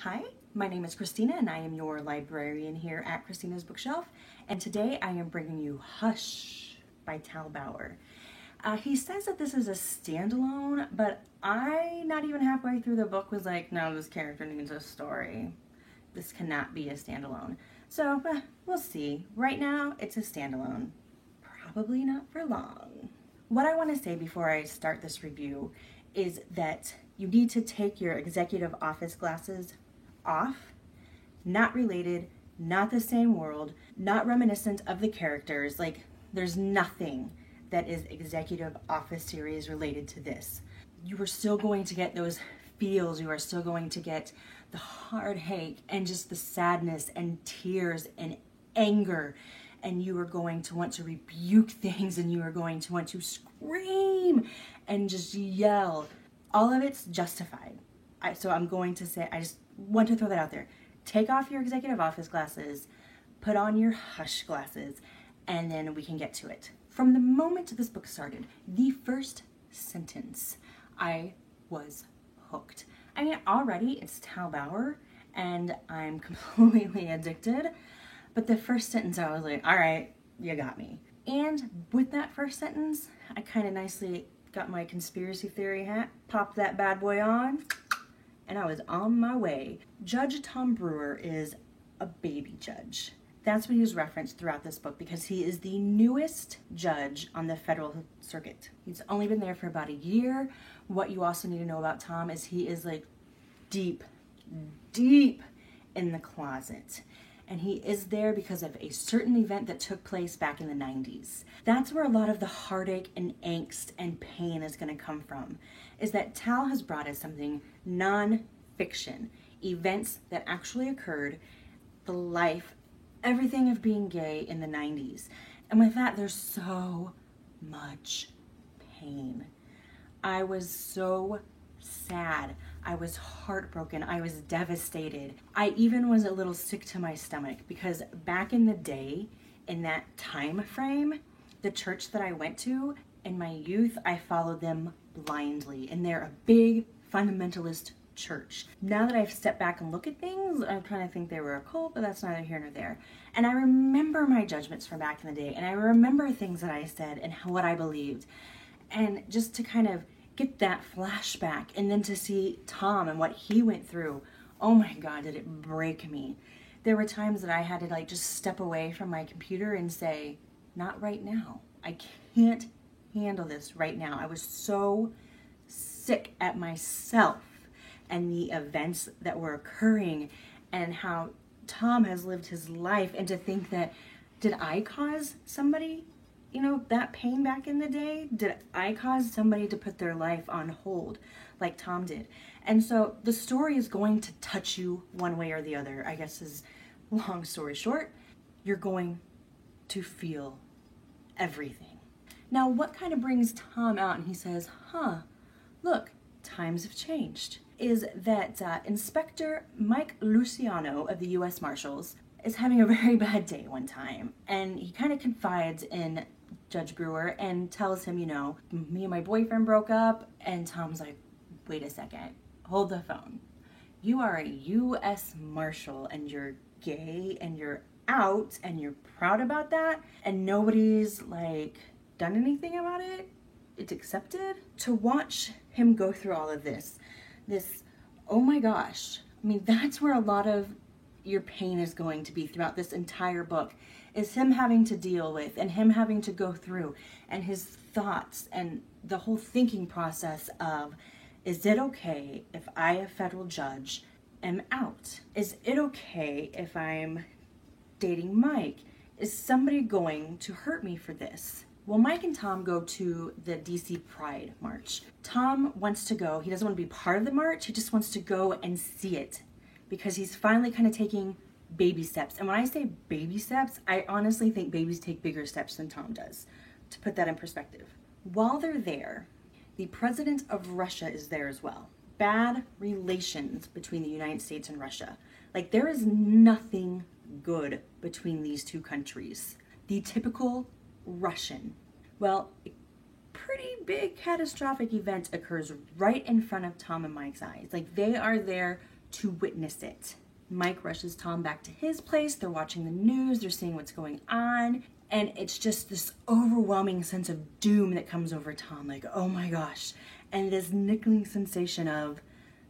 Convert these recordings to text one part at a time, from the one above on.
Hi, my name is Christina and I am your librarian here at Christina's Bookshelf, and today I am bringing you Hush by Tal Bauer. He says that this is a standalone, but I, not even halfway through the book, was like, no, this character needs a story. This cannot be a standalone. So, we'll see. Right now, it's a standalone. Probably not for long. What I want to say before I start this review is that you need to take your executive office glasses off. Not related, not the same world, not reminiscent of the characters. Like, there's nothing that is executive office series related to this. You are still going to get those feels, you are still going to get the heartache and just the sadness and tears and anger, and you are going to want to rebuke things and you are going to want to scream and just yell. All of it's justified. So I'm going to say, I just want to throw that out there. Take off your executive office glasses, put on your Hush glasses, and then we can get to it. From the moment this book started, the first sentence, I was hooked. I mean, already it's Tal Bauer, and I'm completely addicted. But the first sentence, I was like, all right, you got me. And with that first sentence, I kind of nicely got my conspiracy theory hat, popped that bad boy on, and I was on my way. Judge Tom Brewer is a baby judge. That's what he was referenced throughout this book because he is the newest judge on the federal circuit. He's only been there for about a year. What you also need to know about Tom is he is like deep in the closet. And he is there because of a certain event that took place back in the 90s. That's where a lot of the heartache and angst and pain is going to come from, is that Tal has brought us something non-fiction, events that actually occurred, the life, everything of being gay in the 90s. And with that, there's so much pain. I was so sad. I was heartbroken. I was devastated. I even was a little sick to my stomach because back in the day, in that time frame, the church that I went to, in my youth, I followed them blindly. And they're a big fundamentalist church. Now that I've stepped back and look at things, I kind of think they were a cult, but that's neither here nor there. And I remember my judgments from back in the day, and I remember things that I said and what I believed. And just to kind of get that flashback and then to see Tom and what he went through, oh my God, did it break me. There were times that I had to like just step away from my computer and say, not right now. I can't handle this right now. I was so sick at myself and the events that were occurring and how Tom has lived his life, and to think that, did I cause somebody, that pain back in the day? Did I cause somebody to put their life on hold like Tom did? And so the story is going to touch you one way or the other, I guess is long story short. You're going to feel everything. Now, what kind of brings Tom out and he says, look, times have changed, is that Inspector Mike Luciano of the U.S. Marshals is having a very bad day one time, and he kind of confides in Judge Brewer and tells him, me and my boyfriend broke up, and Tom's like, wait a second, hold the phone. You are a U.S. Marshal, and you're gay, and you're out, and you're proud about that, and nobody's, done anything about it? It's accepted? To watch him go through all of this, oh my gosh, that's where a lot of your pain is going to be throughout this entire book, is him having to deal with and him having to go through, and his thoughts and the whole thinking process of, is it okay if I, a federal judge, am out? Is it okay if I'm dating Mike? Is somebody going to hurt me for this? Well, Mike and Tom go to the DC Pride March. Tom wants to go. He doesn't want to be part of the march. He just wants to go and see it because he's finally kind of taking baby steps. And when I say baby steps, I honestly think babies take bigger steps than Tom does, to put that in perspective. While they're there, the president of Russia is there as well. Bad relations between the United States and Russia. There is nothing good between these two countries. The typical Russian. Well, a pretty big catastrophic event occurs right in front of Tom and Mike's eyes. They are there to witness it. Mike rushes Tom back to his place. They're watching the news, they're seeing what's going on, and it's just this overwhelming sense of doom that comes over Tom, like, oh my gosh. And this niggling sensation of,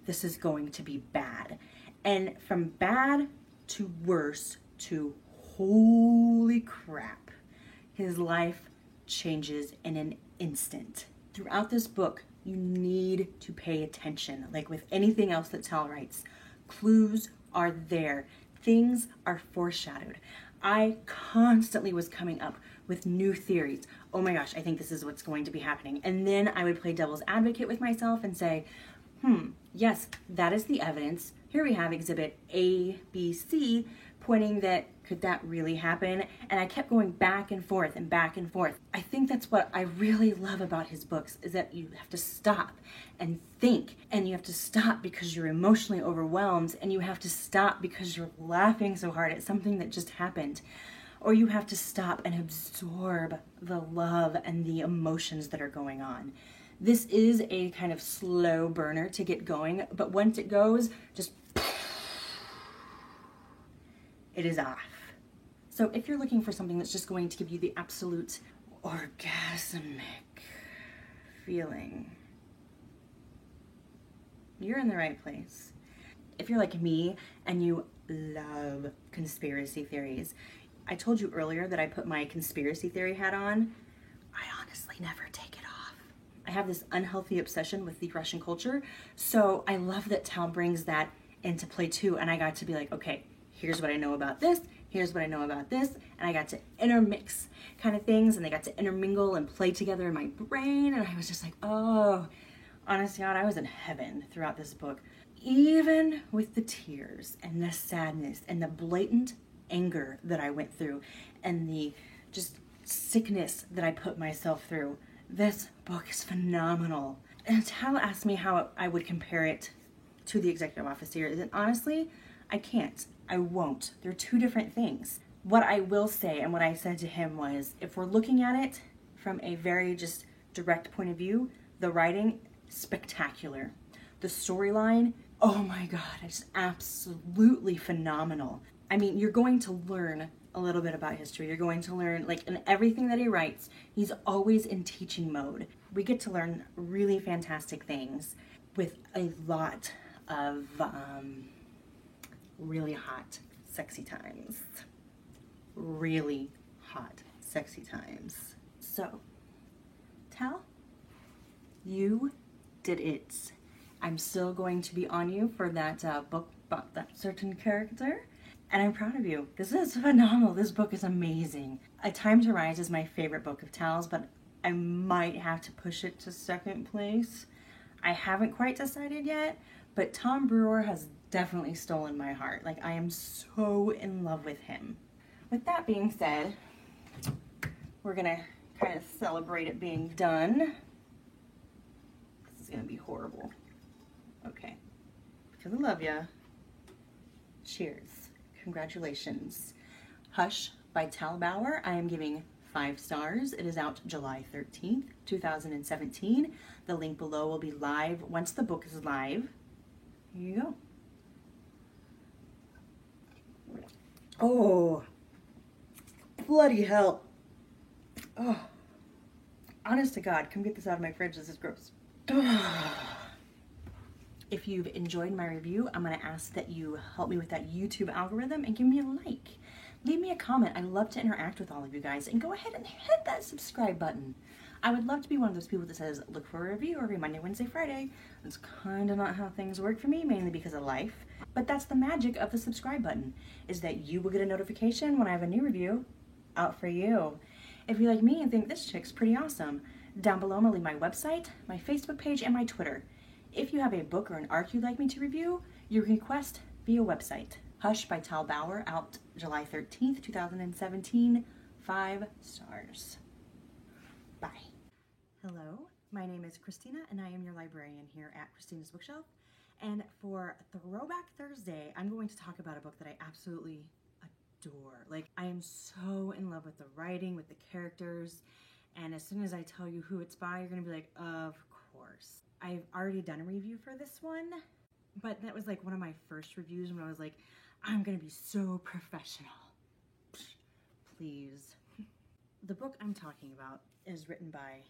this is going to be bad. And from bad to worse to holy crap, his life changes in an instant. Throughout this book, you need to pay attention. Like with anything else that Tal writes, clues are there. Things are foreshadowed. I constantly was coming up with new theories. Oh my gosh, I think this is what's going to be happening. And then I would play devil's advocate with myself and say, yes, that is the evidence. Here we have exhibit A, B, C, pointing that, could that really happen? And I kept going back and forth and back and forth. I think that's what I really love about his books, is that you have to stop and think, and you have to stop because you're emotionally overwhelmed, and you have to stop because you're laughing so hard at something that just happened. Or you have to stop and absorb the love and the emotions that are going on. This is a kind of slow burner to get going, but once it goes, just it is off. So if you're looking for something that's just going to give you the absolute orgasmic feeling, you're in the right place. If you're like me and you love conspiracy theories, I told you earlier that I put my conspiracy theory hat on. I honestly never take it off. I have this unhealthy obsession with the Russian culture, so I love that Tal brings that into play too, and I got to be like, okay, here's what I know about this, here's what I know about this, and I got to intermix kind of things, and they got to intermingle and play together in my brain, and I was just like, oh, honest to God, I was in heaven throughout this book. Even with the tears and the sadness and the blatant anger that I went through and the just sickness that I put myself through, this book is phenomenal. And Tal asked me how I would compare it to the Executive Office series, and honestly, I can't. I won't. They're two different things. What I will say, and what I said to him was, if we're looking at it from a very just direct point of view, the writing, spectacular. The storyline, oh my God, it's absolutely phenomenal. I mean, you're going to learn a little bit about history. You're going to learn, like in everything that he writes, he's always in teaching mode. We get to learn really fantastic things with a lot of really hot, sexy times. Really hot, sexy times. So, Tal, you did it. I'm still going to be on you for that book about that certain character, and I'm proud of you. This is phenomenal. This book is amazing. A Time to Rise is my favorite book of Tal's, but I might have to push it to second place. I haven't quite decided yet, but Tom Brewer has definitely stolen my heart. Like, I am so in love with him. With that being said, we're gonna kind of celebrate it being done. This is gonna be horrible. Okay, because I love ya. Cheers. Congratulations. Hush by Tal Bauer, I am giving 5 stars. It is out July 13th, 2017. The link below will be live once the book is live. Here you go. Oh, bloody hell. Oh, honest to God, come get this out of my fridge. This is gross. If you've enjoyed my review, I'm going to ask that you help me with that YouTube algorithm and give me a like. Leave me a comment. I love to interact with all of you guys. And go ahead and hit that subscribe button. I would love to be one of those people that says, look for a review every Monday, Wednesday, Friday. That's kind of not how things work for me, mainly because of life. But that's the magic of the subscribe button, is that you will get a notification when I have a new review out for you. If you like me and think this chick's pretty awesome, down below I'm going to leave my website, my Facebook page, and my Twitter. If you have a book or an arc you'd like me to review, you can request via website. Hush by Tal Bauer, out July 13th, 2017. 5 stars. Bye. Hello, my name is Christina, and I am your librarian here at Christina's Bookshelf. And for Throwback Thursday, I'm going to talk about a book that I absolutely adore. Like, I am so in love with the writing, with the characters, and as soon as I tell you who it's by, you're going to be like, of course. I've already done a review for this one, But that was like one of my first reviews when I was like, I'm gonna be so professional. Psh, please. The book I'm talking about is written by